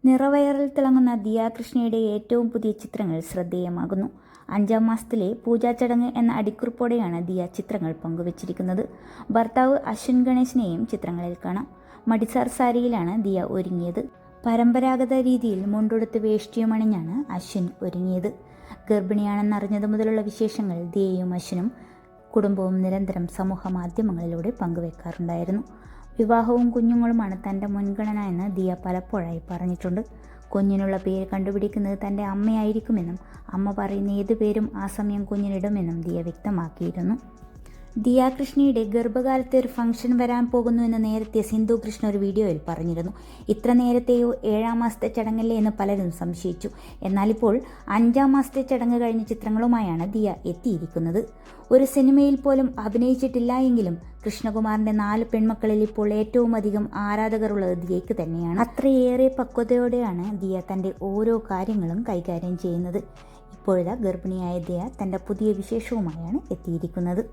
നിറവയറിൽ തിളങ്ങുന്ന ദിയ കൃഷ്ണയുടെ ഏറ്റവും പുതിയ ചിത്രങ്ങൾ ശ്രദ്ധേയമാകുന്നു. 5ാം മാസത്തിലെ പൂജാചടങ്ങ് എന്ന അടിക്കുറിപ്പോടെയാണ് ദിയ ചിത്രങ്ങൾ പങ്കുവച്ചിരിക്കുന്നത്. ഭർത്താവ് അശ്വിൻ ഗണേശിനെയും ചിത്രങ്ങളിൽ കാണാം. മടിസാർ സാരിയിലാണ് ദിയ ഒരുങ്ങിയത്. പരമ്പരാഗത രീതിയിൽ മുണ്ടുടുത്ത് വേഷ്ടിയും അണിഞ്ഞാണ് അശ്വിൻ ഒരുങ്ങിയത്. ഗർഭിണിയാണെന്നറിഞ്ഞതു മുതലുള്ള വിശേഷങ്ങൾ ദിയയും അശ്വിനും കുടുംബവും നിരന്തരം സമൂഹ മാധ്യമങ്ങളിലൂടെ പങ്കുവെക്കാറുണ്ടായിരുന്നു. വിവാഹവും കുഞ്ഞുങ്ങളുമാണ് തൻ്റെ മുൻഗണന എന്ന് ദിയ പലപ്പോഴായി പറഞ്ഞിട്ടുണ്ട്. കുഞ്ഞിനുള്ള പേര് കണ്ടുപിടിക്കുന്നത് തൻ്റെ അമ്മയായിരിക്കുമെന്നും അമ്മ പറയുന്ന ഏതു പേരും ആ സമയം കുഞ്ഞിനിടുമെന്നും ദിയ വ്യക്തമാക്കിയിരുന്നു. ദിയ കൃഷ്ണയുടെ ഗർഭകാലത്തെ ഒരു ഫംഗ്ഷൻ വരാൻ പോകുന്നു എന്ന് നേരത്തെ സിന്ധു കൃഷ്ണ ഒരു വീഡിയോയിൽ പറഞ്ഞിരുന്നു. ഇത്ര നേരത്തെയോ 7ാം മാസത്തെ ചടങ്ങല്ലേ എന്ന് പലരും സംശയിച്ചു. എന്നാൽ ഇപ്പോൾ 5ാം മാസത്തെ ചടങ്ങ് കഴിഞ്ഞ ചിത്രങ്ങളുമായാണ് ദിയ എത്തിയിരിക്കുന്നത്. ഒരു സിനിമയിൽ പോലും അഭിനയിച്ചിട്ടില്ല എങ്കിലും കൃഷ്ണകുമാറിൻ്റെ 4 പെൺമക്കളിൽ ഇപ്പോൾ ഏറ്റവും അധികം ആരാധകർ ഉള്ളത് ദിയയ്ക്ക് തന്നെയാണ്. അത്രയേറെ പക്വതയോടെയാണ് ദിയ തൻ്റെ ഓരോ കാര്യങ്ങളും കൈകാര്യം ചെയ്യുന്നത്. ഇപ്പോഴത്തെ ഗർഭിണിയായ ദിയ തൻ്റെ പുതിയ വിശേഷവുമായാണ് എത്തിയിരിക്കുന്നത്.